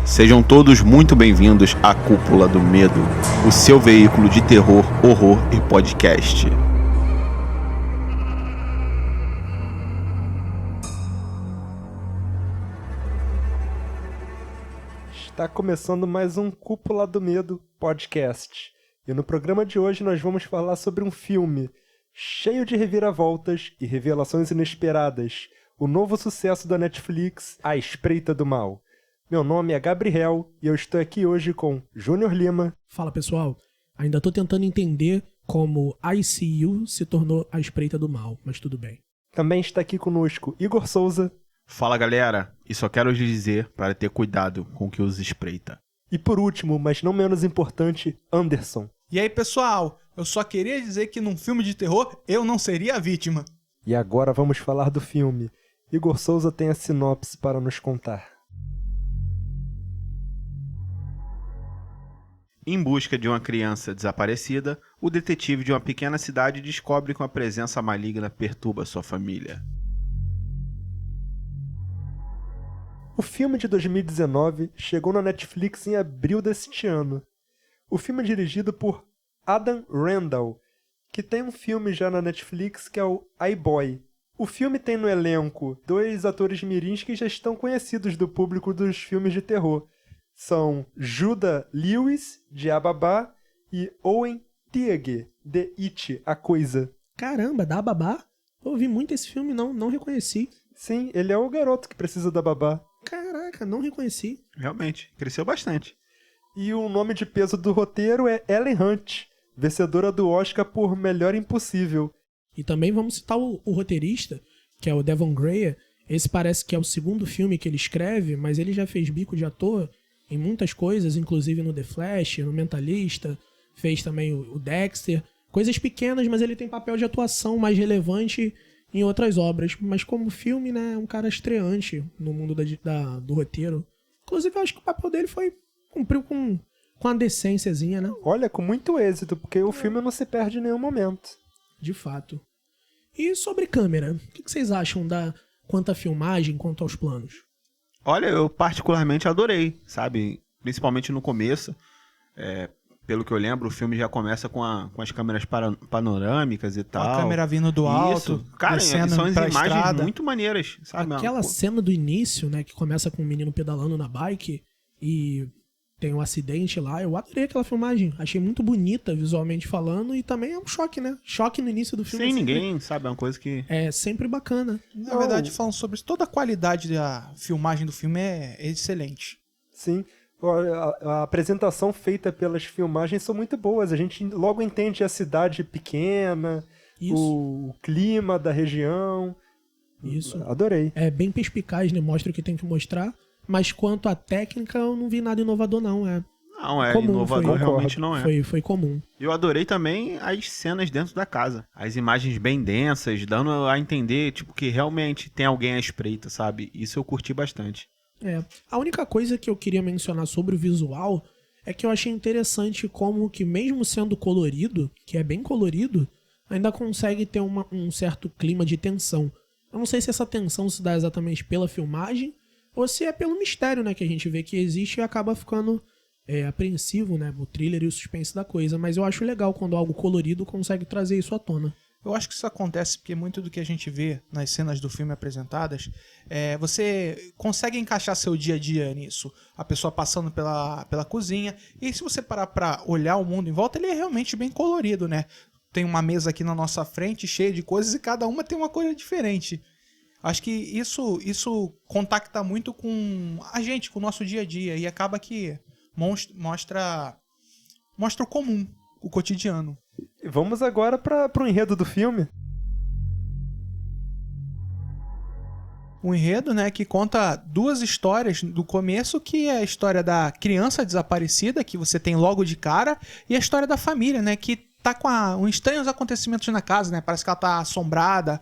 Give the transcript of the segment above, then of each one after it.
Sejam todos muito bem-vindos à Cúpula do Medo, o seu veículo de terror, horror e podcast. Está começando mais um Cúpula do Medo podcast. E no programa de hoje nós vamos falar sobre um filme cheio de reviravoltas e revelações inesperadas. O novo sucesso da Netflix, A Espreita do Mal. Meu nome é Gabriel e eu estou aqui hoje com Júnior Lima. Fala pessoal, ainda tô tentando entender como ICU se tornou A Espreita do Mal, mas tudo bem. Também está aqui conosco Igor Souza. Fala galera, e só quero lhes dizer para ter cuidado com o que os espreita. E por último, mas não menos importante, Anderson. E aí pessoal, eu só queria dizer que num filme de terror eu não seria a vítima. E agora vamos falar do filme. Igor Souza tem a sinopse para nos contar. Em busca de uma criança desaparecida, o detetive de uma pequena cidade descobre que uma presença maligna perturba sua família. O filme de 2019 chegou na Netflix em abril deste ano. O filme é dirigido por Adam Randall, que tem um filme já na Netflix que é o iBoy. O filme tem no elenco dois atores mirins que já estão conhecidos do público dos filmes de terror. São Judah Lewis, de A Babá, e Owen Teague, de It, A Coisa. Caramba, da babá? Eu ouvi muito esse filme, não reconheci. Sim, ele é o garoto que precisa da babá. Caraca, não reconheci. Realmente, cresceu bastante. E o nome de peso do roteiro é Ellen Hunt, vencedora do Oscar por Melhor Impossível. E também vamos citar o roteirista, que é o Devon Grayer. Esse parece que é o segundo filme que ele escreve, mas ele já fez bico de ator em muitas coisas, inclusive no The Flash, no Mentalista, fez também o Dexter. Coisas pequenas, mas ele tem papel de atuação mais relevante em outras obras. Mas como filme, né, é um cara estreante no mundo do roteiro. Inclusive, eu acho que o papel dele cumpriu com a decênciazinha, né? Olha, com muito êxito, porque o filme não se perde em nenhum momento. De fato. E sobre câmera, o que vocês acham quanto à filmagem, quanto aos planos? Olha, eu particularmente adorei, sabe? Principalmente no começo. Pelo que eu lembro, o filme já começa com as câmeras panorâmicas e tal. A câmera vindo do alto. Isso. Cara, são as imagens muito maneiras, sabe? Aquela cena do início, né, que começa com o menino pedalando na bike e tem um acidente lá, eu adorei aquela filmagem. Achei muito bonita, visualmente falando, e também é um choque, né? Choque no início do filme. Sim, ninguém sabe, é uma coisa que... É sempre bacana. Na verdade, falando sobre isso, toda a qualidade da filmagem do filme é excelente. Sim, a apresentação feita pelas filmagens são muito boas. A gente logo entende a cidade pequena, o clima da região. Isso. Adorei. É bem perspicaz, né? Mostra o que tem que mostrar. Mas quanto à técnica, eu não vi nada inovador, não. Não, comum, inovador realmente não é. Foi comum. Eu adorei também as cenas dentro da casa. As imagens bem densas, dando a entender, tipo, que realmente tem alguém à espreita, sabe? Isso eu curti bastante. A única coisa que eu queria mencionar sobre o visual é que eu achei interessante como que mesmo sendo colorido, que é bem colorido, ainda consegue ter um certo clima de tensão. Eu não sei se essa tensão se dá exatamente pela filmagem ou se é pelo mistério, né, que a gente vê que existe e acaba ficando apreensivo, né, o thriller e o suspense da coisa. Mas eu acho legal quando algo colorido consegue trazer isso à tona. Eu acho que isso acontece porque muito do que a gente vê nas cenas do filme apresentadas, você consegue encaixar seu dia a dia nisso. A pessoa passando pela cozinha. E se você parar pra olhar o mundo em volta, ele é realmente bem colorido, né? Tem uma mesa aqui na nossa frente cheia de coisas e cada uma tem uma coisa diferente. Acho que isso contacta muito com a gente, com o nosso dia a dia. E acaba que mostra o comum, o cotidiano. Vamos agora para o enredo do filme. Um enredo, né, que conta duas histórias do começo, que é a história da criança desaparecida, que você tem logo de cara, e a história da família, né, que tá com estranhos acontecimentos na casa, né, parece que ela tá assombrada.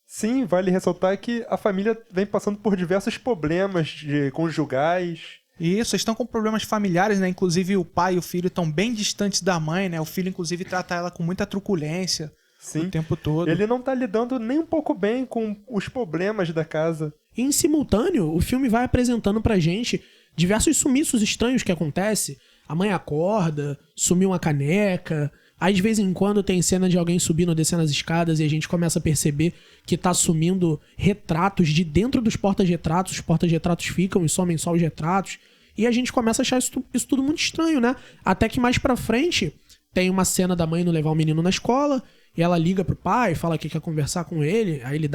Sim, vale ressaltar que a família vem passando por diversos problemas conjugais. Isso, eles estão com problemas familiares, né? Inclusive o pai e o filho estão bem distantes da mãe, né? O filho, inclusive, trata ela com muita truculência. Sim. O tempo todo. Ele não tá lidando nem um pouco bem com os problemas da casa. Em simultâneo, o filme vai apresentando pra gente diversos sumiços estranhos que acontecem. A mãe acorda, sumiu uma caneca. Aí de vez em quando tem cena de alguém subindo ou descendo as escadas e a gente começa a perceber que tá sumindo retratos de dentro dos porta-retratos. Os porta-retratos ficam e somem só os retratos. E a gente começa a achar isso tudo muito estranho, né? Até que mais pra frente tem uma cena da mãe não levar o menino na escola e ela liga pro pai, fala que quer conversar com ele. Aí ele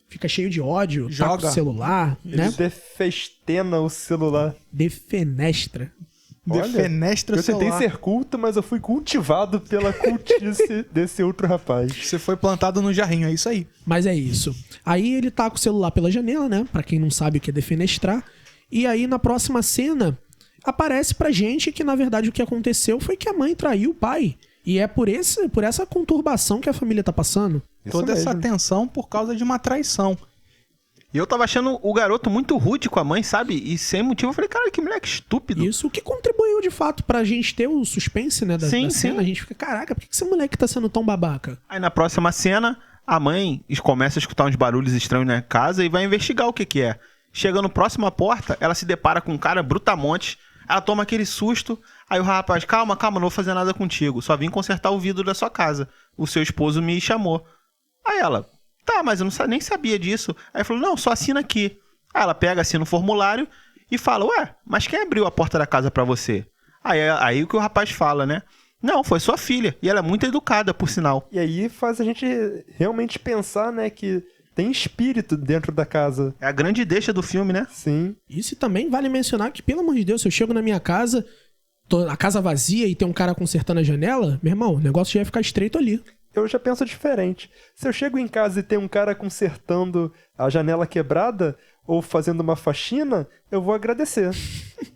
fica cheio de ódio, Joga taca o celular, Ele né? defestena o celular. Defenestra. Defenestra o Eu tentei celular. ser culto, mas eu fui cultivado pela cultice desse outro rapaz. Você foi plantado no jarrinho, é isso aí. Mas é isso. Aí ele taca o celular pela janela, né? Pra quem não sabe o que é defenestrar. E aí na próxima cena aparece pra gente que na verdade o que aconteceu foi que a mãe traiu o pai. E é por essa conturbação que a família tá passando. Toda essa tensão por causa de uma traição. E eu tava achando o garoto muito rude com a mãe, sabe? E sem motivo eu falei, cara, que moleque estúpido. Isso que contribuiu de fato pra gente ter o suspense, né, da Sim, cena. sim. A gente fica, caraca, por que esse moleque tá sendo tão babaca? Aí na próxima cena, a mãe começa a escutar uns barulhos estranhos na casa e vai investigar o que é. Chega no próximo à porta, ela se depara com um cara brutamonte, ela toma aquele susto, aí o rapaz, calma, não vou fazer nada contigo, só vim consertar o vidro da sua casa, o seu esposo me chamou. Aí ela, tá, mas eu nem sabia disso. Aí falou, não, só assina aqui. Aí ela pega, assina o formulário e fala, ué, mas quem abriu a porta da casa pra você? Aí o que o rapaz fala, né? Não, foi sua filha, e ela é muito educada, por sinal. E aí faz a gente realmente pensar, né, que tem espírito dentro da casa. É a grande deixa do filme, né? Sim. Isso também vale mencionar que, pelo amor de Deus, se eu chego na minha casa, a casa vazia e tem um cara consertando a janela, meu irmão, o negócio já ia ficar estreito ali. Eu já penso diferente. Se eu chego em casa e tem um cara consertando a janela quebrada ou fazendo uma faxina, eu vou agradecer.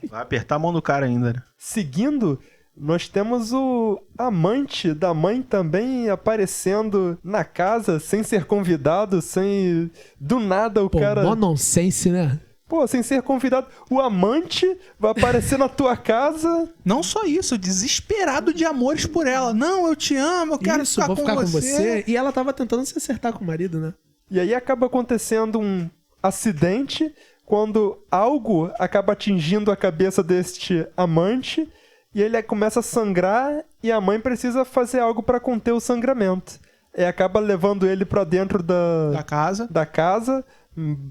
Vai apertar a mão do cara ainda, né? Seguindo, nós temos o amante da mãe também aparecendo na casa, sem ser convidado, sem... Do nada o Pô, cara... mó nonsense, né? Pô, sem ser convidado. O amante vai aparecer na tua casa... Não só isso, desesperado de amores por ela. Não, eu te amo, eu quero Isso, ficar, vou ficar com com você. você. E ela tava tentando se acertar com o marido, né? E aí acaba acontecendo um acidente quando algo acaba atingindo a cabeça deste amante e ele começa a sangrar e a mãe precisa fazer algo para conter o sangramento. E acaba levando ele para dentro Da casa, da casa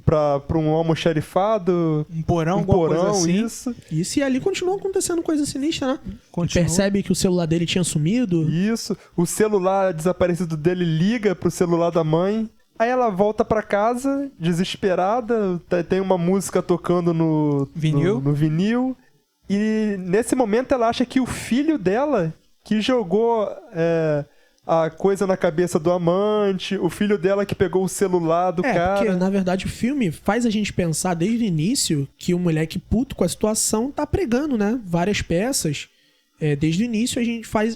para um almoxarifado, um porão, um alguma porão, coisa assim. isso. Isso, e ali continua acontecendo coisa sinistra, né? Continua. Percebe que o celular dele tinha sumido. Isso, o celular desaparecido dele liga pro celular da mãe. Aí ela volta pra casa, desesperada, tem uma música tocando no Vinil. no vinil. E nesse momento ela acha que o filho dela, que jogou a coisa na cabeça do amante, o filho dela que pegou o celular do cara. Porque na verdade o filme faz a gente pensar desde o início que o moleque puto com a situação tá pregando, né? Várias peças. Desde o início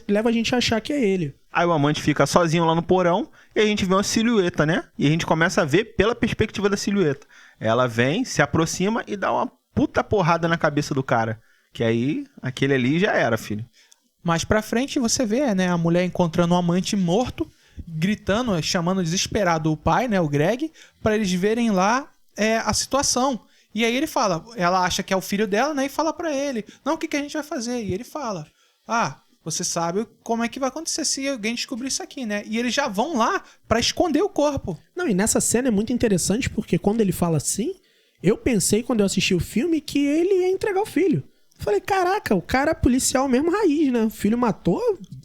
leva a gente a achar que é ele. Aí o amante fica sozinho lá no porão e a gente vê uma silhueta, né? E a gente começa a ver pela perspectiva da silhueta. Ela vem, se aproxima e dá uma puta porrada na cabeça do cara. Que aí, aquele ali já era, filho. Mais pra frente você vê, né, a mulher encontrando um amante morto, gritando, chamando desesperado o pai, né, o Greg, pra eles verem lá a situação. E aí ele fala, ela acha que é o filho dela, né, e fala pra ele, não, o que a gente vai fazer? E ele fala, você sabe como é que vai acontecer se alguém descobrir isso aqui, né? E eles já vão lá pra esconder o corpo. Não, e nessa cena é muito interessante porque quando ele fala assim, eu pensei quando eu assisti o filme que ele ia entregar o filho. Falei, caraca, o cara é policial mesmo raiz, né? O filho matou,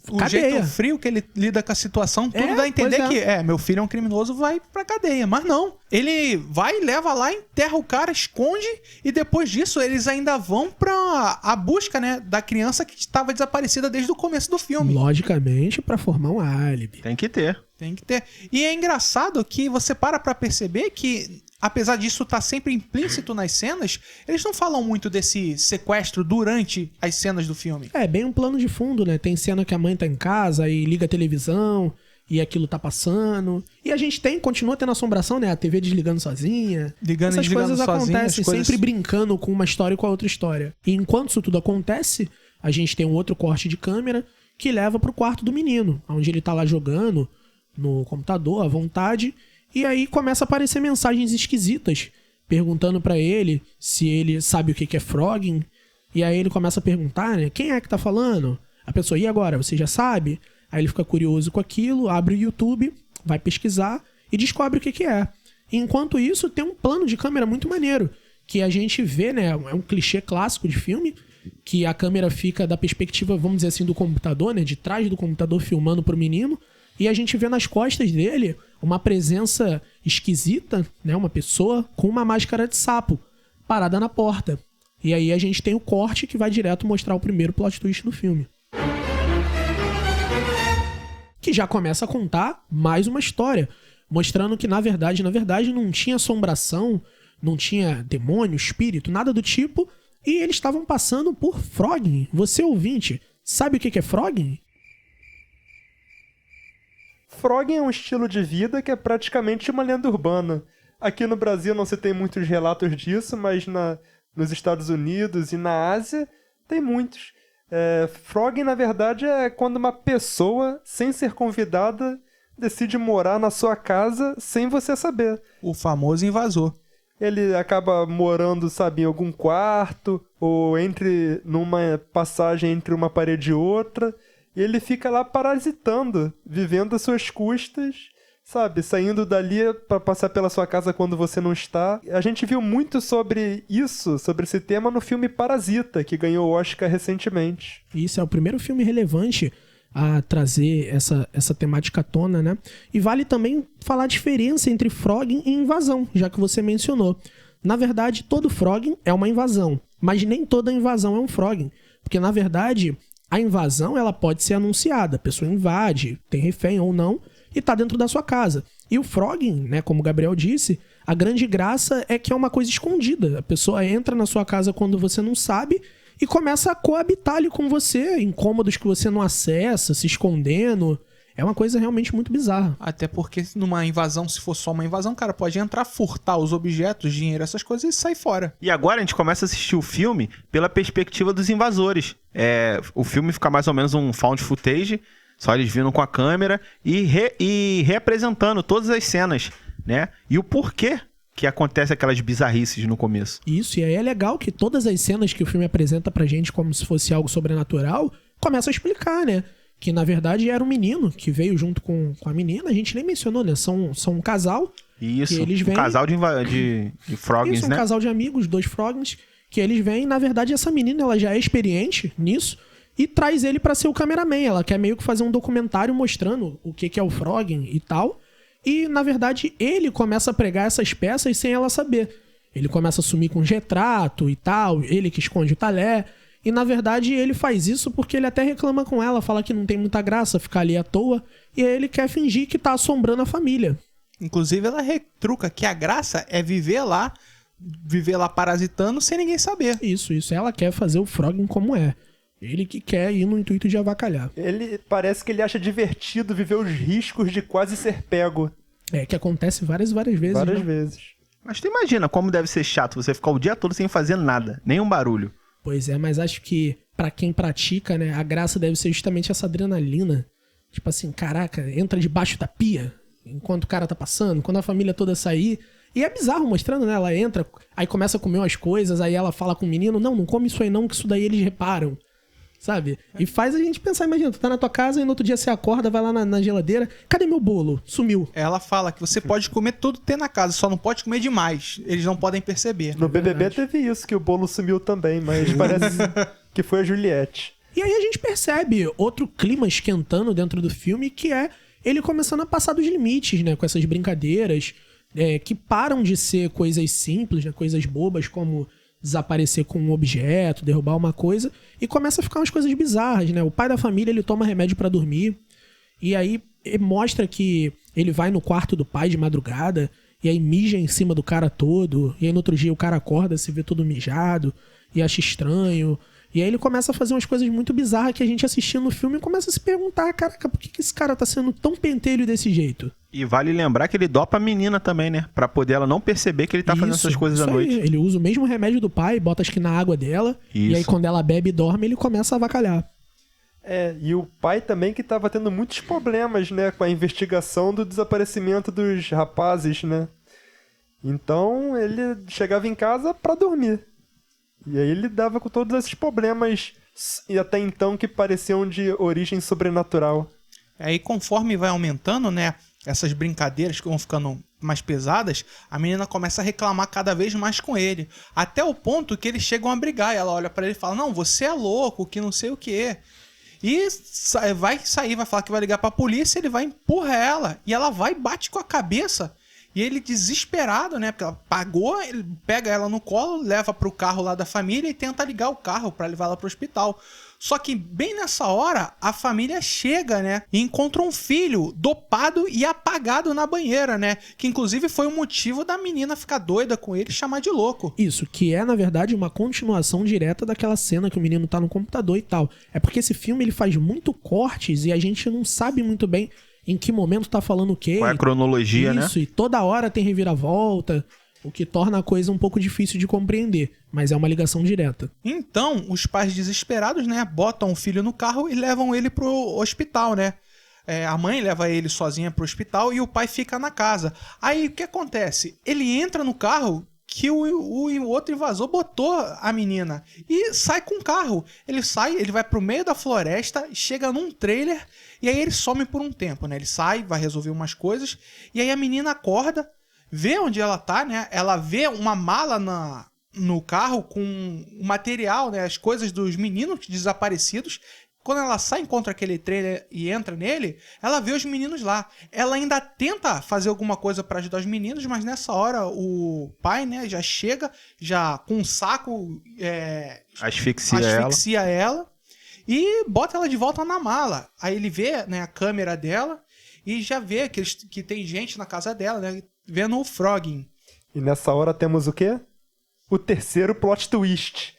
O cadeia. jeito frio que ele lida com a situação, tudo dá a entender pois que, meu filho é um criminoso, vai pra cadeia. Mas não. Ele vai, leva lá, enterra o cara, esconde, e depois disso eles ainda vão pra a busca, né, da criança que estava desaparecida desde o começo do filme. Logicamente, pra formar um álibi. Tem que ter. Tem que ter. E é engraçado que você para pra perceber que, apesar disso estar sempre implícito nas cenas, eles não falam muito desse sequestro durante as cenas do filme. É, bem um plano de fundo, né? Tem cena que a mãe tá em casa e liga a televisão e aquilo tá passando. E a gente continua tendo assombração, né? A TV desligando sozinha. Ligando e Essas desligando coisas sozinha, acontecem, as coisas- sempre brincando com uma história e com a outra história. E enquanto isso tudo acontece, a gente tem um outro corte de câmera que leva pro quarto do menino, onde ele tá lá jogando no computador à vontade. E aí começa a aparecer mensagens esquisitas perguntando pra ele se ele sabe o que é frogging. E aí ele começa a perguntar, né? Quem é que tá falando? A pessoa, e agora? Você já sabe? Aí ele fica curioso com aquilo, abre o YouTube, vai pesquisar e descobre o que é. E enquanto isso, tem um plano de câmera muito maneiro, que a gente vê, né? É um clichê clássico de filme, que a câmera fica da perspectiva, vamos dizer assim, do computador, né? De trás do computador filmando pro menino. E a gente vê nas costas dele uma presença esquisita, né? Uma pessoa com uma máscara de sapo parada na porta. E aí a gente tem o corte que vai direto mostrar o primeiro plot twist do filme. Que já começa a contar mais uma história, mostrando que na verdade não tinha assombração, não tinha demônio, espírito, nada do tipo, e eles estavam passando por frogging. Você, ouvinte, sabe o que é frogging? Frogging é um estilo de vida que é praticamente uma lenda urbana. Aqui no Brasil não se tem muitos relatos disso, mas nos Estados Unidos e na Ásia tem muitos. Frogging, na verdade, é quando uma pessoa, sem ser convidada, decide morar na sua casa sem você saber. O famoso invasor. Ele acaba morando, sabe, em algum quarto, ou numa passagem entre uma parede e outra, e ele fica lá parasitando, vivendo às suas custas, sabe, saindo dali pra passar pela sua casa quando você não está. A gente viu muito sobre isso, sobre esse tema, no filme Parasita, que ganhou o Oscar recentemente. Isso é o primeiro filme relevante a trazer essa temática à tona, né? E vale também falar a diferença entre frogging e invasão, já que você mencionou. Na verdade, todo frogging é uma invasão, mas nem toda invasão é um frogging, porque na verdade a invasão ela pode ser anunciada, a pessoa invade, tem refém ou não, e tá dentro da sua casa. E o frogging, né, como o Gabriel disse, a grande graça é que é uma coisa escondida. A pessoa entra na sua casa quando você não sabe e começa a coabitar ali com você, em cômodos que você não acessa, se escondendo. É uma coisa realmente muito bizarra. Até porque numa invasão, se for só uma invasão, o cara pode entrar, furtar os objetos, dinheiro, essas coisas e sair fora. E agora a gente começa a assistir o filme pela perspectiva dos invasores. O filme fica mais ou menos um found footage, só eles vindo com a câmera e reapresentando todas as cenas, né? E o porquê que acontece aquelas bizarrices no começo. Isso, e aí é legal que todas as cenas que o filme apresenta pra gente como se fosse algo sobrenatural, começa a explicar, né? Que na verdade era um menino que veio junto com a menina, a gente nem mencionou, né? São um casal. Isso, que eles vêm... um casal de froggins, Isso, um né? casal de amigos, 2 froggins, que eles vêm. Na verdade, essa menina ela já é experiente nisso e traz ele pra ser o cameraman. Ela quer meio que fazer um documentário mostrando o que é o frogging e tal. E, na verdade, ele começa a pregar essas peças sem ela saber. Ele começa a sumir com retrato e tal, ele que esconde o talher. E, na verdade, ele faz isso porque ele até reclama com ela, fala que não tem muita graça ficar ali à toa. E aí ele quer fingir que tá assombrando a família. Inclusive, ela retruca que a graça é viver lá parasitando sem ninguém saber. Isso. Ela quer fazer o frogging como é. Ele que quer ir no intuito de avacalhar. Ele parece que ele acha divertido viver os riscos de quase ser pego. Que acontece várias vezes. Várias né? vezes. Mas tu imagina como deve ser chato você ficar o dia todo sem fazer nada, nenhum barulho. Pois é, mas acho que pra quem pratica, né, a graça deve ser justamente essa adrenalina. Tipo assim, caraca, entra debaixo da pia enquanto o cara tá passando, quando a família toda sair. E é bizarro mostrando, né? Ela entra, aí começa a comer umas coisas, aí ela fala com o menino, não come isso aí não, que isso daí eles reparam. Sabe? E faz a gente pensar, imagina, tu tá na tua casa e no outro dia você acorda, vai lá na geladeira, cadê meu bolo? Sumiu. Ela fala que você pode comer tudo que tem na casa, só não pode comer demais. Eles não podem perceber. No BBB teve isso, que o bolo sumiu também, mas parece que foi a Juliette. E aí a gente percebe outro clima esquentando dentro do filme, que é ele começando a passar dos limites, né? Com essas brincadeiras que param de ser coisas simples, né? Coisas bobas como desaparecer com um objeto, derrubar uma coisa, e começa a ficar umas coisas bizarras, né? O pai da família, ele toma remédio pra dormir, e aí mostra que ele vai no quarto do pai de madrugada, e aí mija em cima do cara todo, e aí no outro dia o cara acorda, se vê todo mijado, e acha estranho, e aí ele começa a fazer umas coisas muito bizarras que a gente assistindo no filme e começa a se perguntar, caraca, por que esse cara tá sendo tão pentelho desse jeito? E vale lembrar que ele dopa a menina também, né? Pra poder ela não perceber que ele tá fazendo essas coisas à noite. Aí. Ele usa o mesmo remédio do pai, bota acho que na água dela, e aí quando ela bebe e dorme, ele começa a avacalhar. E o pai também que tava tendo muitos problemas, né? Com a investigação do desaparecimento dos rapazes, né? Então ele chegava em casa pra dormir. E aí ele lidava com todos esses problemas, e até então que pareciam de origem sobrenatural. Aí conforme vai aumentando, né, essas brincadeiras que vão ficando mais pesadas, a menina começa a reclamar cada vez mais com ele. Até o ponto que eles chegam a brigar. E ela olha pra ele e fala, não, você é louco, que não sei o quê. E vai sair, vai falar que vai ligar pra polícia, ele vai empurrar ela. E ela vai e bate com a cabeça. E ele desesperado, né? Porque ela pagou, ele pega ela no colo, leva pro carro lá da família e tenta ligar o carro pra levar ela pro hospital. Só que bem nessa hora, a família chega, né? E encontra um filho dopado e apagado na banheira, né? Que inclusive foi o motivo da menina ficar doida com ele e chamar de louco. Isso, que é, na verdade, uma continuação direta daquela cena que o menino tá no computador e tal. É porque esse filme, ele faz muito cortes e a gente não sabe muito bem em que momento tá falando o quê. Qual é a cronologia, né? Isso, e toda hora tem reviravolta, o que torna a coisa um pouco difícil de compreender. Mas é uma ligação direta. Então, os pais desesperados, né, botam o filho no carro e levam ele pro hospital, né? A mãe leva ele sozinha pro hospital e o pai fica na casa. Aí, o que acontece? Ele entra no carro que o outro invasor botou a menina e sai com o carro. Ele sai, ele vai pro meio da floresta, chega num trailer e aí ele some por um tempo, né? Ele sai, vai resolver umas coisas e aí a menina acorda, vê onde ela tá, né? Ela vê uma mala no carro com o material, né? As coisas dos meninos desaparecidos. Quando ela sai, encontra aquele trailer e entra nele, ela vê os meninos lá. Ela ainda tenta fazer alguma coisa pra ajudar os meninos, mas nessa hora o pai, né, já chega, já com um saco, asfixia ela e bota ela de volta na mala. Aí ele vê, né, a câmera dela e já vê que tem gente na casa dela, né, vendo o Frogging. E nessa hora temos o quê? O terceiro plot twist.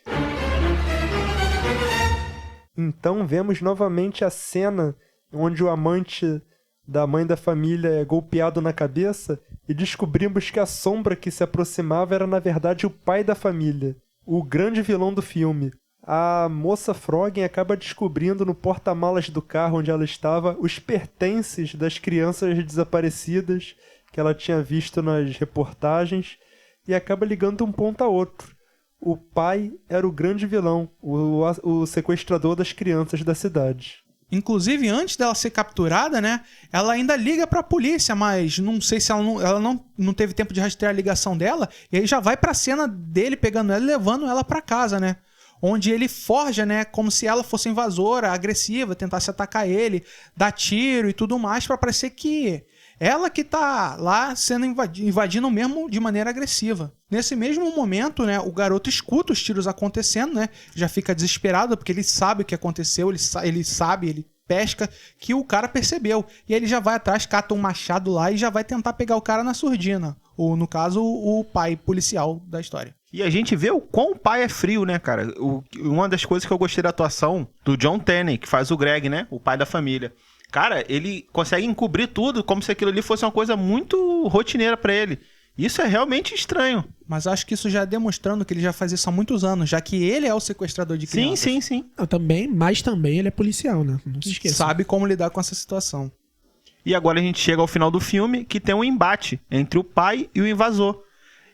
Então vemos novamente a cena onde o amante da mãe da família é golpeado na cabeça e descobrimos que a sombra que se aproximava era na verdade o pai da família, o grande vilão do filme. A moça Frogging acaba descobrindo no porta-malas do carro onde ela estava os pertences das crianças desaparecidas que ela tinha visto nas reportagens e acaba ligando um ponto a outro. O pai era o grande vilão, o sequestrador das crianças da cidade. Inclusive, antes dela ser capturada, né, ela ainda liga pra polícia, mas não sei se ela não teve tempo de rastrear a ligação dela, e aí já vai pra cena dele pegando ela e levando ela pra casa, né? Onde ele forja, né, como se ela fosse invasora, agressiva, tentasse atacar ele, dar tiro e tudo mais, pra parecer que ela que tá lá sendo invadindo mesmo de maneira agressiva. Nesse mesmo momento, né, o garoto escuta os tiros acontecendo, né, já fica desesperado porque ele sabe o que aconteceu, ele pesca que o cara percebeu. E aí ele já vai atrás, cata um machado lá e já vai tentar pegar o cara na surdina. Ou, no caso, o pai policial da história. E a gente vê o quão o pai é frio, né, cara? Uma das coisas que eu gostei da atuação do John Tenney, que faz o Greg, né, o pai da família. Cara, ele consegue encobrir tudo como se aquilo ali fosse uma coisa muito rotineira pra ele. Isso é realmente estranho. Mas acho que isso já é demonstrando que ele já faz isso há muitos anos, já que ele é o sequestrador de crianças. Sim. Mas também ele é policial, né? Não se esqueça. Sabe como lidar com essa situação. E agora a gente chega ao final do filme, que tem um embate entre o pai e o invasor.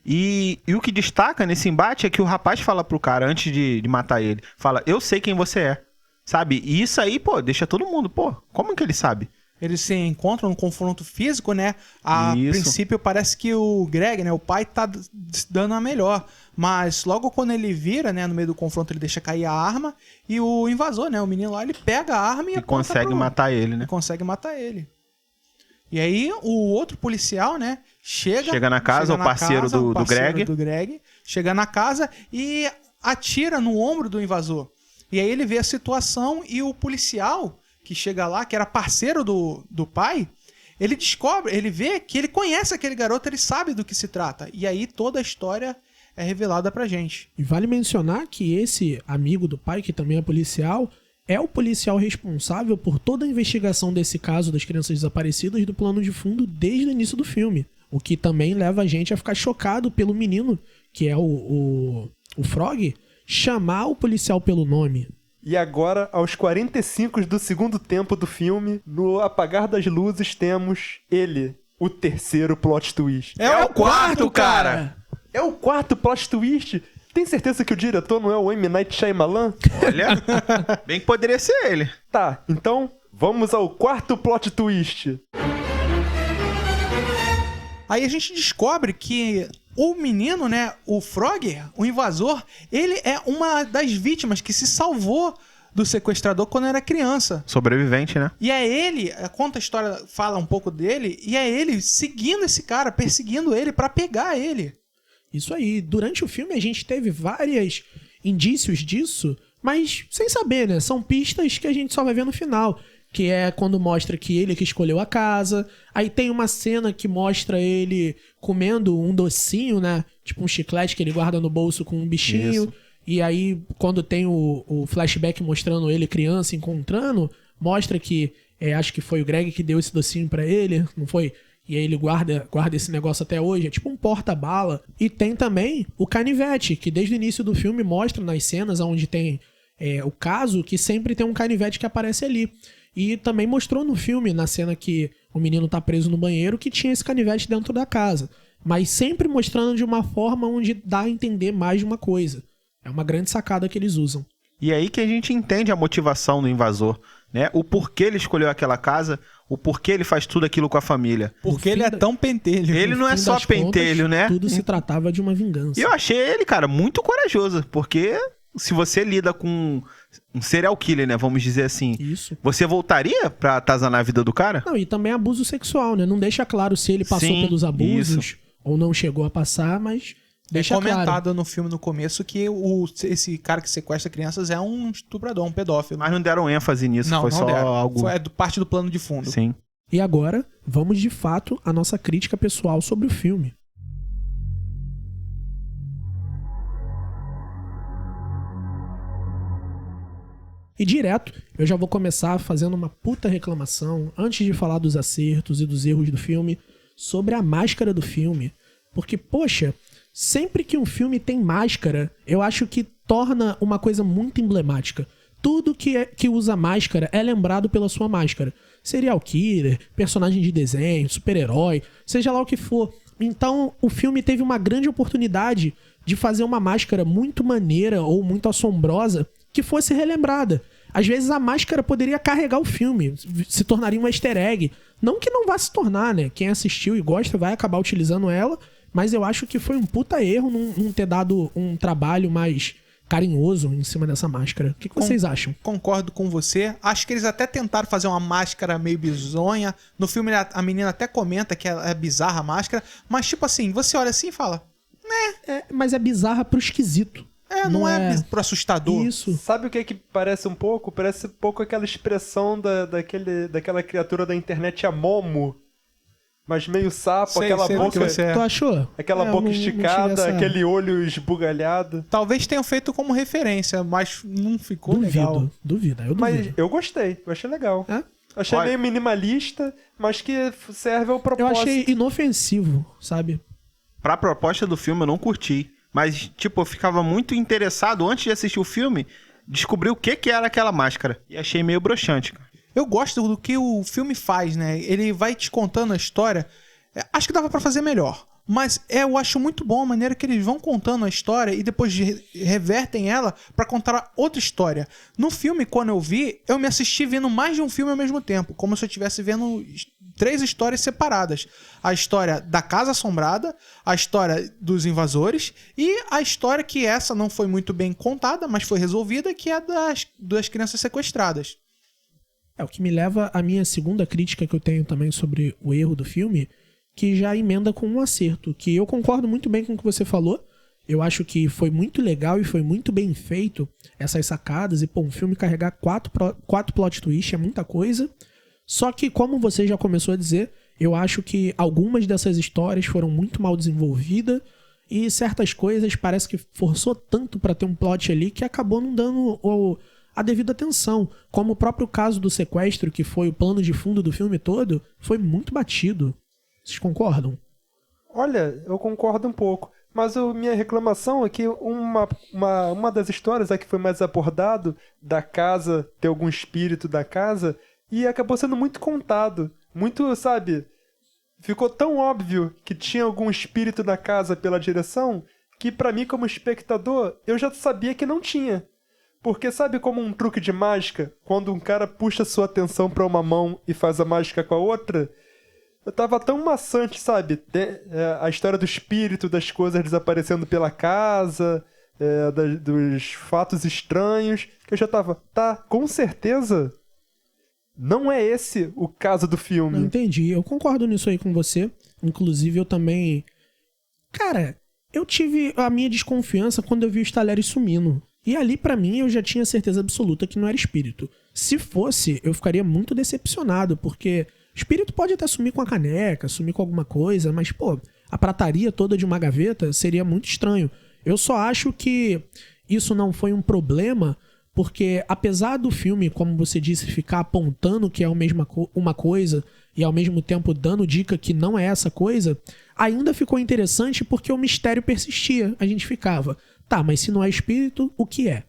E o que destaca nesse embate é que o rapaz fala pro cara, antes de matar ele, fala, eu sei quem você é. Sabe? E isso aí, pô, deixa todo mundo, pô, como que ele sabe? Eles se encontram num confronto físico, né? A Isso. princípio parece que o Greg, né, o pai, tá dando a melhor. Mas logo quando ele vira, né, no meio do confronto, ele deixa cair a arma e o invasor, né, o menino lá, ele pega a arma e consegue matar ele, né? E consegue matar ele. E aí o outro policial, né, chega na casa, o parceiro do Greg, chega na casa e atira no ombro do invasor. E aí ele vê a situação e o policial que chega lá, que era parceiro do pai, ele descobre, ele vê que ele conhece aquele garoto, ele sabe do que se trata. E aí toda a história é revelada pra gente. E vale mencionar que esse amigo do pai, que também é policial, é o policial responsável por toda a investigação desse caso das crianças desaparecidas do plano de fundo desde o início do filme. O que também leva a gente a ficar chocado pelo menino, que é o Frog, chamar o policial pelo nome. E agora, aos 45 do segundo tempo do filme, no apagar das luzes, temos ele, o terceiro plot twist. É o quarto, cara! É o quarto plot twist? Tem certeza que o diretor não é o M. Night Shyamalan? Olha, bem que poderia ser ele. Tá, então vamos ao quarto plot twist. Aí a gente descobre que o menino, né, o Frogger, o invasor, ele é uma das vítimas que se salvou do sequestrador quando era criança. Sobrevivente, né? E é ele, conta a história, fala um pouco dele, e é ele seguindo esse cara, perseguindo ele pra pegar ele. Isso aí. Durante o filme a gente teve vários indícios disso, mas sem saber, né? São pistas que a gente só vai ver no final. Que é quando mostra que ele que escolheu a casa. Aí tem uma cena que mostra ele comendo um docinho, né? Tipo um chiclete que ele guarda no bolso com um bichinho. Isso. E aí, quando tem o flashback mostrando ele criança encontrando, mostra que acho que foi o Greg que deu esse docinho pra ele, não foi? E aí ele guarda esse negócio até hoje, é tipo um porta-bala. E tem também o canivete, que desde o início do filme mostra nas cenas onde tem o caso, que sempre tem um canivete que aparece ali. E também mostrou no filme, na cena que o menino tá preso no banheiro, que tinha esse canivete dentro da casa. Mas sempre mostrando de uma forma onde dá a entender mais de uma coisa. É uma grande sacada que eles usam. E aí que a gente entende a motivação do invasor, né? O porquê ele escolheu aquela casa, o porquê ele faz tudo aquilo com a família. Porque ele é tão pentelho. Ele não é só pentelho, né? Tudo se tratava de uma vingança. E eu achei ele, cara, muito corajoso, porque se você lida com um serial killer, né? Vamos dizer assim. Isso. Você voltaria pra atazanar a vida do cara? Não, e também abuso sexual, né? Não deixa claro se ele passou Sim, pelos abusos isso. ou não chegou a passar, mas deixa comentado claro. no filme no começo que esse cara que sequestra crianças é um estuprador, um pedófilo. Mas não deram ênfase nisso, não, foi não só deram. algo... Foi parte do plano de fundo. Sim. E agora, vamos de fato à nossa crítica pessoal sobre o filme. E direto, eu já vou começar fazendo uma puta reclamação, antes de falar dos acertos e dos erros do filme, sobre a máscara do filme. Porque, poxa, sempre que um filme tem máscara, eu acho que torna uma coisa muito emblemática. Tudo que usa máscara é lembrado pela sua máscara. Serial killer, personagem de desenho, super-herói, seja lá o que for. Então, o filme teve uma grande oportunidade de fazer uma máscara muito maneira ou muito assombrosa que fosse relembrada. Às vezes a máscara poderia carregar o filme, se tornaria um easter egg. Não que não vá se tornar, né? Quem assistiu e gosta vai acabar utilizando ela, mas eu acho que foi um puta erro não ter dado um trabalho mais carinhoso em cima dessa máscara. O que vocês acham? Concordo com você. Acho que eles até tentaram fazer uma máscara meio bizonha. No filme a menina até comenta que é bizarra a máscara, mas tipo assim, você olha assim e fala... Mas é bizarra pro esquisito. Não é pro assustador. Isso. Sabe o que parece um pouco? Parece um pouco aquela expressão daquela criatura da internet, a Momo. Mas meio sapo, Sei aquela o que boca... você é. Tu achou? Aquela É, eu boca não esticada, tive essa- aquele olho esbugalhado. Talvez tenham feito como referência, mas não ficou legal. Duvido. Eu Mas duvido. eu gostei, eu achei legal. É? Achei Olha- meio minimalista, mas que serve ao Eu propósito. achei inofensivo, sabe? Pra proposta do filme eu não curti. Mas, tipo, eu ficava muito interessado, antes de assistir o filme, descobrir o que era aquela máscara. E achei meio broxante, cara. Eu gosto do que o filme faz, né? Ele vai te contando a história. Acho que dava pra fazer melhor. Mas eu acho muito bom a maneira que eles vão contando a história e depois revertem ela pra contar outra história. No filme, quando eu vi, eu me assisti vendo mais de um filme ao mesmo tempo. Como se eu estivesse vendo 3 histórias separadas. A história da Casa Assombrada, a história dos invasores e a história que essa não foi muito bem contada, mas foi resolvida, que é das crianças sequestradas. O que me leva à minha segunda crítica que eu tenho também sobre o erro do filme, que já emenda com um acerto, que eu concordo muito bem com o que você falou. Eu acho que foi muito legal e foi muito bem feito essas sacadas. E, pô, um filme carregar 4 plot twists é muita coisa. Só que, como você já começou a dizer, eu acho que algumas dessas histórias foram muito mal desenvolvidas e certas coisas parece que forçou tanto pra ter um plot ali que acabou não dando a devida atenção. Como o próprio caso do sequestro, que foi o plano de fundo do filme todo, foi muito batido. Vocês concordam? Olha, eu concordo um pouco. Mas minha reclamação é que uma das histórias que foi mais abordado, da casa, ter algum espírito da casa, e acabou sendo muito contado. Muito, sabe... ficou tão óbvio que tinha algum espírito na casa pela direção que pra mim como espectador eu já sabia que não tinha. Porque sabe como um truque de mágica, quando um cara puxa sua atenção pra uma mão e faz a mágica com a outra? Eu tava tão maçante, sabe? A história do espírito, das coisas desaparecendo pela casa, dos fatos estranhos, que eu já tava, tá, com certeza, não é esse o caso do filme. Não entendi, eu concordo nisso aí com você. Inclusive eu também... Cara, eu tive a minha desconfiança quando eu vi os talheres sumindo. E ali, pra mim, eu já tinha certeza absoluta que não era espírito. Se fosse, eu ficaria muito decepcionado, porque espírito pode até sumir com a caneca, sumir com alguma coisa, mas, pô, a prataria toda de uma gaveta seria muito estranho. Eu só acho que isso não foi um problema, porque apesar do filme, como você disse, ficar apontando que é uma coisa e ao mesmo tempo dando dica que não é essa coisa, ainda ficou interessante porque o mistério persistia. A gente ficava... Tá, mas se não é espírito, o que é?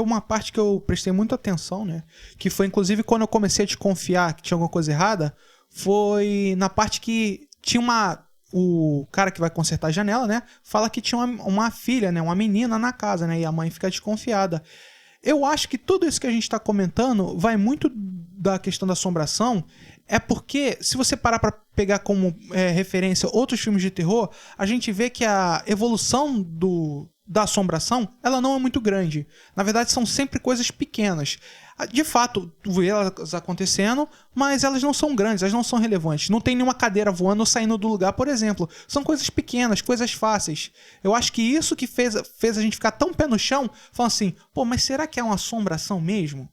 Uma parte que eu prestei muita atenção, né? Que foi inclusive quando eu comecei a desconfiar que tinha alguma coisa errada, foi na parte que tinha o cara que vai consertar a janela, né? Fala que tinha uma filha, né? Uma menina na casa, né? E a mãe fica desconfiada. Eu acho que tudo isso que a gente tá comentando vai muito da questão da assombração. É porque, se você parar pra pegar como referência outros filmes de terror, a gente vê que a evolução da assombração, ela não é muito grande. Na verdade, são sempre coisas pequenas. De fato, tu vê elas acontecendo, mas elas não são grandes, elas não são relevantes. Não tem nenhuma cadeira voando ou saindo do lugar, por exemplo. São coisas pequenas, coisas fáceis. Eu acho que isso que fez a gente ficar tão pé no chão, falando assim, pô, mas será que é uma assombração mesmo?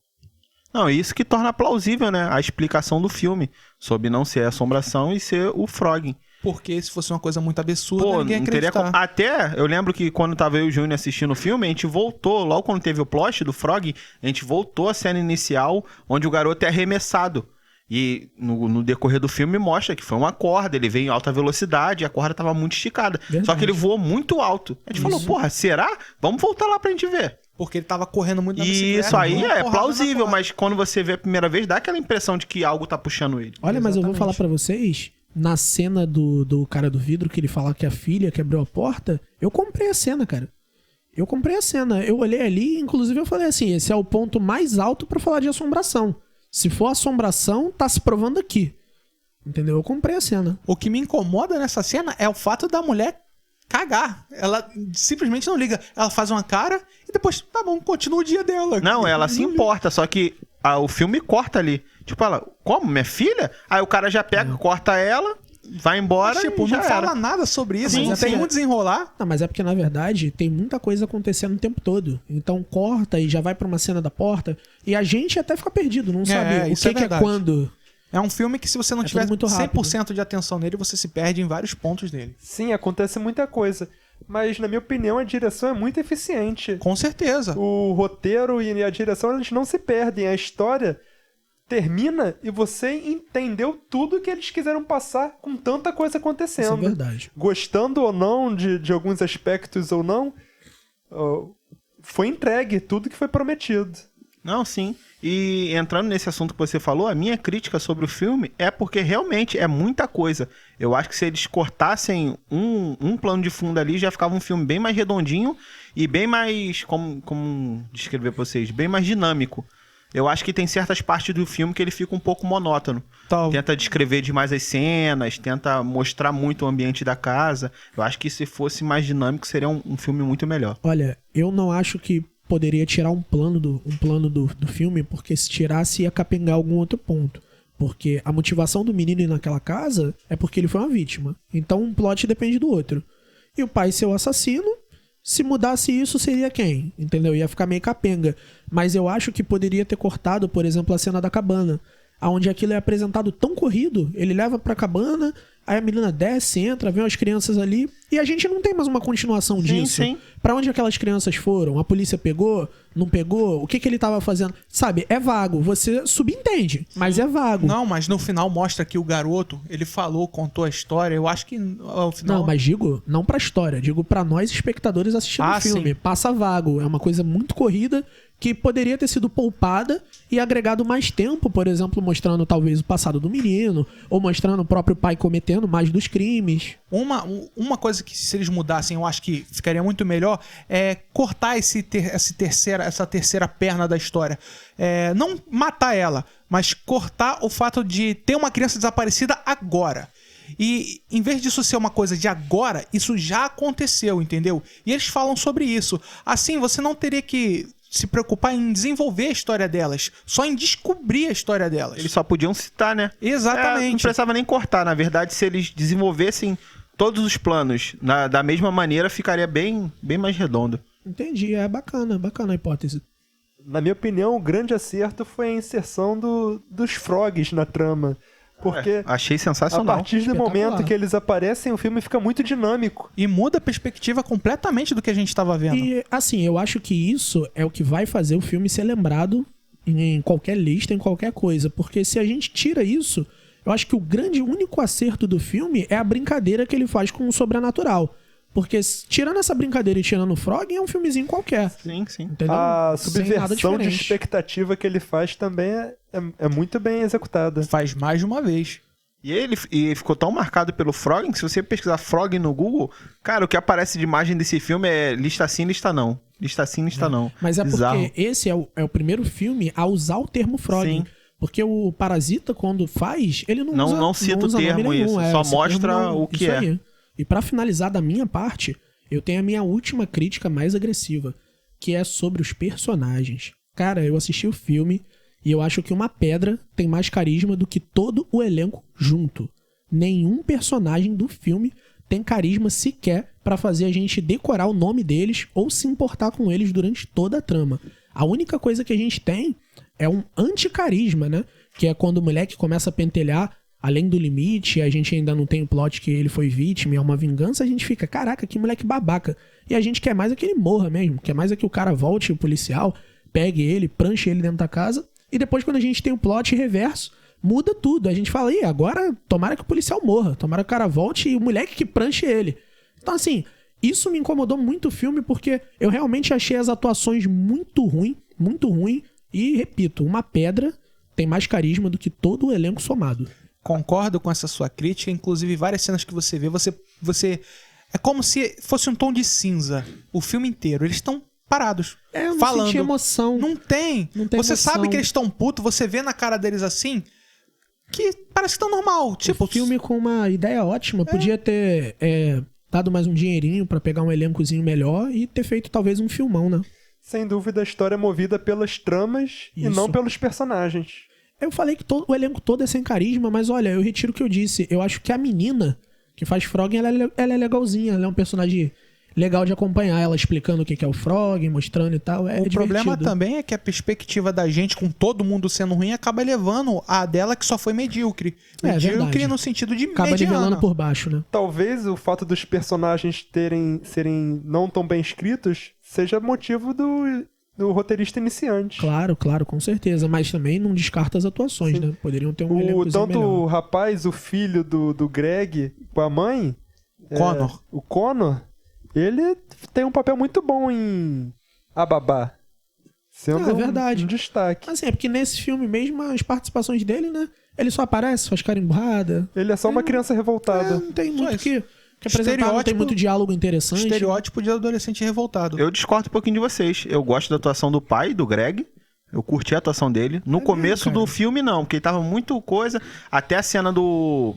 Não, isso que torna plausível, né, a explicação do filme, sobre não ser assombração e ser o Frog. Porque se fosse uma coisa muito absurda, ninguém ia teria acreditar. Até, eu lembro que quando tava eu e o Júnior assistindo o filme, a gente voltou, logo quando teve o plot do Frog, a gente voltou à cena inicial, onde o garoto é arremessado. E no decorrer do filme mostra que foi uma corda, ele veio em alta velocidade e a corda tava muito esticada. Verdade. Só que ele voou muito alto. A gente falou, porra, será? Vamos voltar lá pra gente ver. Porque ele tava correndo muito na E bicicleta. isso aí uma é porrada plausível, na corda. mas quando você vê a primeira vez, dá aquela impressão de que algo tá puxando ele. Olha, mas eu vou Exatamente. falar pra vocês, na cena do cara do vidro, que ele fala que a filha que abriu a porta, eu comprei a cena, cara. Eu comprei a cena. Eu olhei ali, inclusive eu falei assim, esse é o ponto mais alto pra falar de assombração. Se for assombração, tá se provando aqui. Entendeu? Eu comprei a cena. O que me incomoda nessa cena é o fato da mulher cagar. Ela simplesmente não liga. Ela faz uma cara e depois, tá bom, continua o dia dela. Não, ela se importa, só que o filme corta ali. Tipo, ela, como? Minha filha? Aí o cara já pega, corta ela, vai embora Mas, tipo, e já não fala era. nada sobre isso. Sim, Não tem sim. um desenrolar. Não, mas é porque, na verdade, tem muita coisa acontecendo o tempo todo. Então corta e já vai pra uma cena da porta. E a gente até fica perdido, não sabe o isso é que é verdade. quando. É um filme que se você não É tiver tudo muito rápido. 100% de atenção nele, você se perde em vários pontos dele. Sim, acontece muita coisa. Mas, na minha opinião, a direção é muito eficiente. Com certeza. O roteiro e a direção, eles não se perdem. A história termina e você entendeu tudo que eles quiseram passar com tanta coisa Isso é acontecendo. verdade. Gostando ou não de alguns aspectos ou não, foi entregue tudo que foi prometido. Não, sim. E entrando nesse assunto que você falou, a minha crítica sobre o filme é porque realmente é muita coisa. Eu acho que se eles cortassem um plano de fundo ali, já ficava um filme bem mais redondinho e bem mais, como descrever pra vocês, bem mais dinâmico. Eu acho que tem certas partes do filme que ele fica um pouco monótono. Tenta descrever demais as cenas, tenta mostrar muito o ambiente da casa. Eu acho que se fosse mais dinâmico, seria um filme muito melhor. Olha, eu não acho que poderia tirar um plano do filme, porque se tirasse ia capengar algum outro ponto. Porque a motivação do menino ir naquela casa é porque ele foi uma vítima. Então um plot depende do outro. E o pai ser o assassino, se mudasse isso seria quem? Entendeu? Ia ficar meio capenga. Mas eu acho que poderia ter cortado, por exemplo, a cena da cabana, onde aquilo é apresentado tão corrido. Ele leva pra cabana, aí a menina desce, entra, vê umas crianças ali. E a gente não tem mais uma continuação disso. sim. Pra onde aquelas crianças foram? A polícia pegou? Não pegou? O que ele tava fazendo? Sabe, é vago. Você subentende, mas é vago. Não, mas no final mostra que o garoto, ele falou, contou a história. Eu acho que ao final... Não, mas digo, não pra história. Digo pra nós, espectadores, assistindo o filme. Sim. Passa vago. É uma coisa muito corrida que poderia ter sido poupada e agregado mais tempo, por exemplo, mostrando talvez o passado do menino, ou mostrando o próprio pai cometendo mais dos crimes. Uma coisa que se eles mudassem, eu acho que ficaria muito melhor, é cortar essa terceira perna da história. Não matar ela, mas cortar o fato de ter uma criança desaparecida agora. E em vez disso ser uma coisa de agora, isso já aconteceu, entendeu? E eles falam sobre isso. Assim, você não teria que se preocupar em desenvolver a história delas, só em descobrir a história delas. Eles só podiam citar, né? Exatamente. Não precisava nem cortar. Na verdade, se eles desenvolvessem todos os planos da mesma maneira, ficaria bem mais redondo. Entendi, é bacana a hipótese. Na minha opinião, o grande acerto foi a inserção dos frogs na trama. Porque Achei a sensacional. partir do Espetacular. momento que eles aparecem, o filme fica muito dinâmico. E muda a perspectiva completamente do que a gente estava vendo. E, assim, eu acho que isso é o que vai fazer o filme ser lembrado em qualquer lista, em qualquer coisa. Porque se a gente tira isso, eu acho que o grande único acerto do filme é a brincadeira que ele faz com o sobrenatural. Porque tirando essa brincadeira e tirando o Frog, é um filmezinho qualquer. Sim. Entendeu? A Sem nada subversão de diferente. expectativa que ele faz também é muito bem executada. Faz mais de uma vez. E ficou tão marcado pelo Frog que se você pesquisar Frog no Google, cara, o que aparece de imagem desse filme é lista sim, lista não. Lista sim, lista não. Mas é Bizarro. porque esse é o primeiro filme a usar o termo Frog. Sim. Porque o Parasita, quando faz, ele não usa Não cita usa o termo nome nenhum, isso, só esse mostra termo não- o que isso é. aí. E pra finalizar da minha parte, eu tenho a minha última crítica mais agressiva, que é sobre os personagens. Cara, eu assisti o filme e eu acho que uma pedra tem mais carisma do que todo o elenco junto. Nenhum personagem do filme tem carisma sequer pra fazer a gente decorar o nome deles ou se importar com eles durante toda a trama. A única coisa que a gente tem é um anticarisma, né? Que é quando o moleque começa a pentelhar além do limite, a gente ainda não tem o plot que ele foi vítima e é uma vingança, a gente fica, caraca, que moleque babaca. E a gente quer mais é que ele morra mesmo, quer mais é que o cara volte, o policial, pegue ele, pranche ele dentro da casa, e depois quando a gente tem o plot reverso, muda tudo. A gente fala, agora tomara que o policial morra, tomara que o cara volte e o moleque que pranche ele. Então assim, isso me incomodou muito o filme porque eu realmente achei as atuações muito ruim, e repito, uma pedra tem mais carisma do que todo o elenco somado. Concordo com essa sua crítica, inclusive várias cenas que você vê, você é como se fosse um tom de cinza o filme inteiro. Eles estão parados, Eu não falando. senti emoção. Não tem. Não tem Você emoção. sabe que eles estão putos, você vê na cara deles assim, que parece que estão normal. Tipo, O filme com uma ideia ótima, podia ter dado mais um dinheirinho pra pegar um elencozinho melhor e ter feito talvez um filmão, né? Sem dúvida, a história é movida pelas tramas e Isso. não pelos personagens. Eu falei que o elenco todo é sem carisma, mas olha, eu retiro o que eu disse. Eu acho que a menina que faz Frog, ela é legalzinha. Ela é um personagem legal de acompanhar. Ela explicando o que é o Frog, mostrando e tal. É o divertido. problema também é que a perspectiva da gente, com todo mundo sendo ruim, acaba levando a dela que só foi medíocre. É Medíocre verdade. no sentido de Acaba mediana. nivelando por baixo, né? Talvez o fato dos personagens serem não tão bem escritos seja motivo do roteirista iniciante. Claro, com certeza. Mas também não descarta as atuações, né? Poderiam ter um elencozinho Tanto melhor. o rapaz, o filho do Greg, com a mãe, Connor. o Connor, ele tem um papel muito bom em Ababá. Sendo É verdade. um destaque. Assim, é porque nesse filme mesmo, as participações dele, né? Ele só aparece, faz cara emburrada. Ele é só uma criança revoltada. Não tem Só muito isso. que apresentar, não tem Estereótipo- muito diálogo interessante. Estereótipo de adolescente revoltado. Eu discordo um pouquinho de vocês. Eu gosto da atuação do pai, do Greg. Eu curti a atuação dele. No começo mesmo, do cara. filme, não, porque ele tava muito coisa. Até a cena do.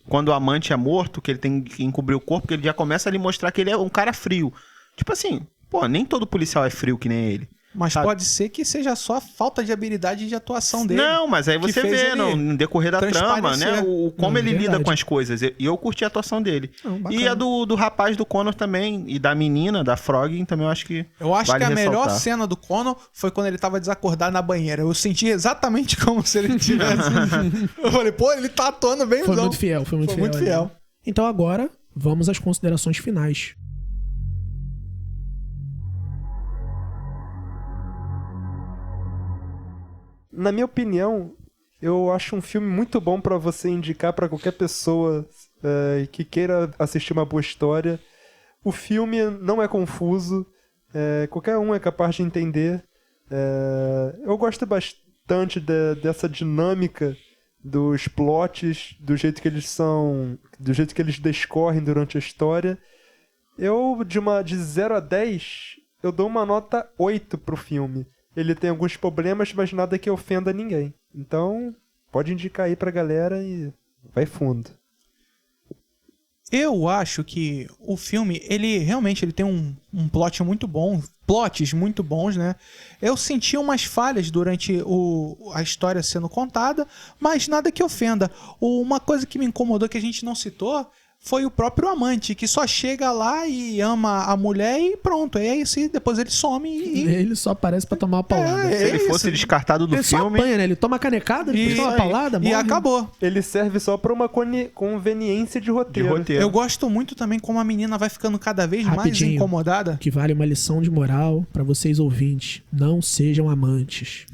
Quando o amante é morto, que ele tem que encobrir o corpo, que ele já começa a lhe mostrar que ele é um cara frio. Tipo assim, nem todo policial é frio que nem ele. Mas Sabe? pode ser que seja só a falta de habilidade de atuação dele. Não, mas aí que você fez vê ele no decorrer da trama, né? transparecer. Como Não, ele lida verdade. com as coisas. E eu curti a atuação dele. Não, bacana. E a do rapaz do Connor também. E da menina, da Frog, também eu acho que. Eu acho vale que a melhor ressaltar. cena do Connor foi quando ele tava desacordado na banheira. Eu senti exatamente como se ele tivesse. Eu falei, pô, ele tá atuando bem, Foi não. muito fiel, foi muito Foi muito fiel. fiel. Então agora, vamos às considerações finais. Na minha opinião, eu acho um filme muito bom pra você indicar pra qualquer pessoa que queira assistir uma boa história. O filme não é confuso, qualquer um é capaz de entender. Eu gosto bastante dessa dinâmica dos plots, do jeito que eles descorrem durante a história. Eu, de 0 a 10, eu dou uma nota 8 pro filme. Ele tem alguns problemas, mas nada que ofenda ninguém. Então, pode indicar aí pra galera e vai fundo. Eu acho que o filme, ele realmente tem um plot muito bom, plots muito bons, né? Eu senti umas falhas durante a história sendo contada, mas nada que ofenda. Uma coisa que me incomodou, que a gente não citou, foi o próprio amante, que só chega lá e ama a mulher e pronto. É isso, e depois ele some e... Ele só aparece pra tomar uma paulada. Se ele fosse descartado do Ele só filme... apanha, né? Ele toma a canecada, depois toma uma paulada, morre. E acabou. Ele serve só pra uma conveniência de roteiro. Eu gosto muito também como a menina vai ficando cada vez mais Rapidinho. incomodada. Que vale uma lição de moral pra vocês ouvintes. Não sejam amantes.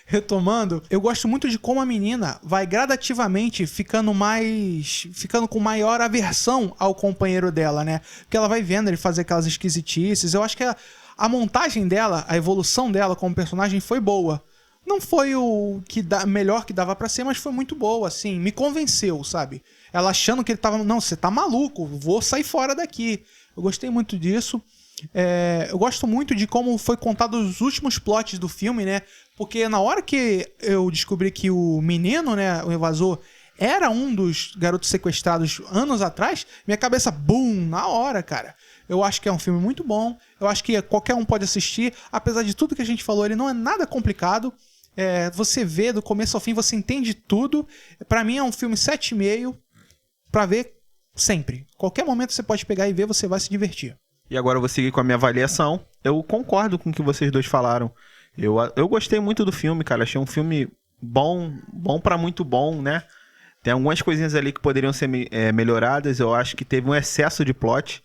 Retomando, eu gosto muito de como a menina vai gradativamente ficando com maior aversão ao companheiro dela, né? Porque ela vai vendo ele fazer aquelas esquisitices. Eu acho que a montagem dela, a evolução dela como personagem foi boa. Não foi o melhor que dava pra ser, mas foi muito boa, assim. Me convenceu, sabe? Ela achando que ele tava... Não, você tá maluco, vou sair fora daqui. Eu gostei muito disso. Eu gosto muito de como foi contado os últimos plots do filme, né? Porque na hora que eu descobri que o menino, né, o invasor, era um dos garotos sequestrados anos atrás, minha cabeça, bum, na hora, cara. Eu acho que é um filme muito bom. Eu acho que qualquer um pode assistir. Apesar de tudo que a gente falou, ele não é nada complicado. Você vê do começo ao fim, você entende tudo. Pra mim é um filme 7,5 pra ver sempre. Qualquer momento você pode pegar e ver, você vai se divertir. E agora eu vou seguir com a minha avaliação. Eu concordo com o que vocês dois falaram. Eu gostei muito do filme, cara. Achei um filme bom pra muito bom, né? Tem algumas coisinhas ali que poderiam ser melhoradas. Eu acho que teve um excesso de plot.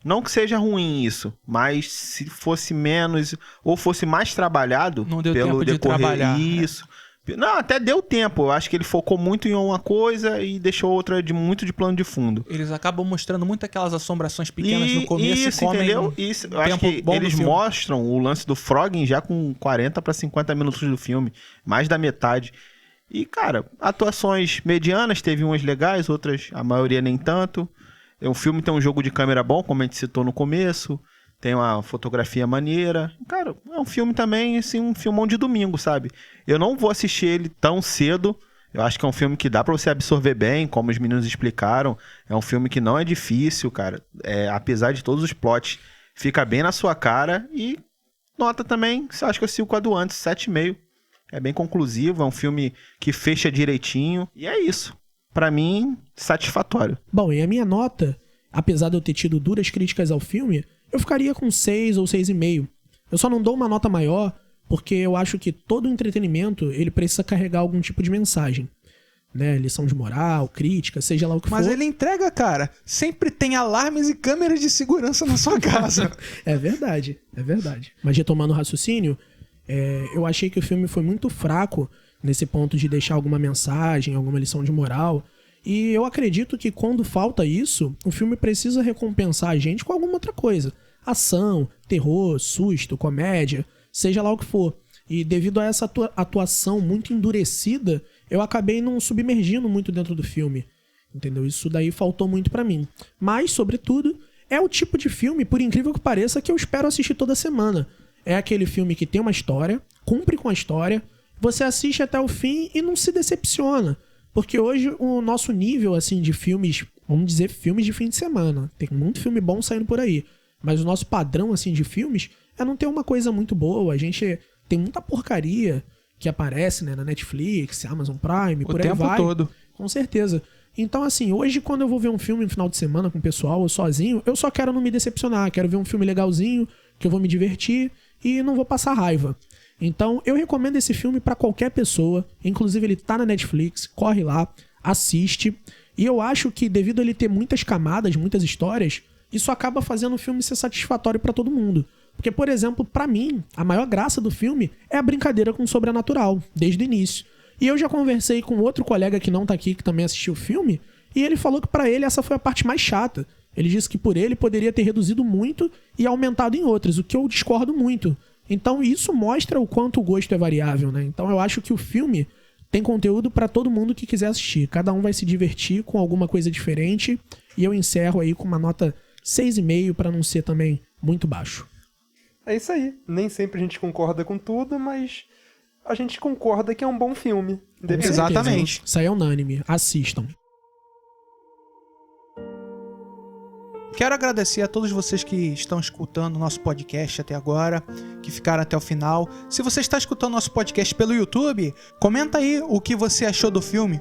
Não que seja ruim isso, mas se fosse menos ou fosse mais trabalhado não deu pelo tempo de decorrer trabalhar, isso. Não, até deu tempo. Eu acho que ele focou muito em uma coisa e deixou outra muito de plano de fundo. Eles acabam mostrando muito aquelas assombrações pequenas no começo isso, e comem entendeu? Isso. Eu acho que eles mostram o lance do Froggen já com 40 para 50 minutos do filme. Mais da metade. E, cara, atuações medianas. Teve umas legais, outras, a maioria nem tanto. O filme tem um jogo de câmera bom, como a gente citou no começo. Tem uma fotografia maneira. Cara, é um filme também, assim, um filmão de domingo, sabe? Eu não vou assistir ele tão cedo. Eu acho que é um filme que dá pra você absorver bem, como os meninos explicaram. É um filme que não é difícil, cara. Apesar de todos os plots, fica bem na sua cara. E nota também, acho que eu sigo com a do antes, 7,5. É bem conclusivo, é um filme que fecha direitinho. E é isso. Pra mim, satisfatório. Bom, e a minha nota, apesar de eu ter tido duras críticas ao filme, eu ficaria com 6 ou 6,5. Eu só não dou uma nota maior porque eu acho que todo entretenimento ele precisa carregar algum tipo de mensagem. Né? Lição de moral, crítica, seja lá o que for. Mas ele entrega, cara. Sempre tem alarmes e câmeras de segurança na sua casa. É verdade, é verdade. Mas retomando o raciocínio, eu achei que o filme foi muito fraco nesse ponto de deixar alguma mensagem, alguma lição de moral. E eu acredito que quando falta isso, o filme precisa recompensar a gente com alguma outra coisa. Ação, terror, susto, comédia, seja lá o que for. E devido a essa atuação muito endurecida, eu acabei não submergindo muito dentro do filme. Entendeu? Isso daí faltou muito pra mim. Mas, sobretudo, é o tipo de filme, por incrível que pareça, que eu espero assistir toda semana. É aquele filme que tem uma história, cumpre com a história, você assiste até o fim e não se decepciona. Porque hoje o nosso nível, assim, de filmes, vamos dizer, filmes de fim de semana. Tem muito filme bom saindo por aí. Mas o nosso padrão, assim, de filmes é não ter uma coisa muito boa. A gente tem muita porcaria que aparece, né, na Netflix, Amazon Prime, por aí vai. O tempo todo. Com certeza. Então, assim, hoje quando eu vou ver um filme no final de semana com o pessoal ou sozinho, eu só quero não me decepcionar. Quero ver um filme legalzinho, que eu vou me divertir e não vou passar raiva. Então, eu recomendo esse filme pra qualquer pessoa. Inclusive, ele tá na Netflix. Corre lá, assiste. E eu acho que devido a ele ter muitas camadas, muitas histórias, isso acaba fazendo o filme ser satisfatório pra todo mundo. Porque, por exemplo, pra mim, a maior graça do filme é a brincadeira com o sobrenatural, desde o início. E eu já conversei com outro colega que não tá aqui, que também assistiu o filme, e ele falou que pra ele essa foi a parte mais chata. Ele disse que por ele poderia ter reduzido muito e aumentado em outras, o que eu discordo muito. Então isso mostra o quanto o gosto é variável, né? Então eu acho que o filme tem conteúdo pra todo mundo que quiser assistir. Cada um vai se divertir com alguma coisa diferente. E eu encerro aí com uma nota 6,5 pra não ser também muito baixo. É isso aí. Nem sempre a gente concorda com tudo, mas a gente concorda que é um bom filme. Com certeza. Exatamente. Isso aí é unânime. Assistam. Quero agradecer a todos vocês que estão escutando o nosso podcast até agora, que ficaram até o final. Se você está escutando nosso podcast pelo YouTube, comenta aí o que você achou do filme.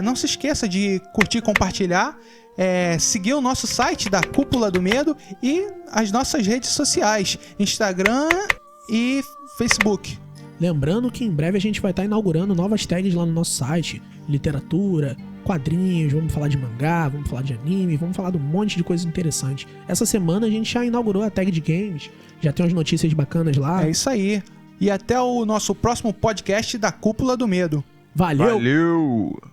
Não se esqueça de curtir e compartilhar, seguir o nosso site da Cúpula do Medo e as nossas redes sociais, Instagram e Facebook. Lembrando que em breve a gente vai estar inaugurando novas tags lá no nosso site. Literatura, quadrinhos, vamos falar de mangá, vamos falar de anime, vamos falar de um monte de coisas interessantes. Essa semana a gente já inaugurou a tag de games, já tem umas notícias bacanas lá. É isso aí. E até o nosso próximo podcast da Cúpula do Medo. Valeu! Valeu!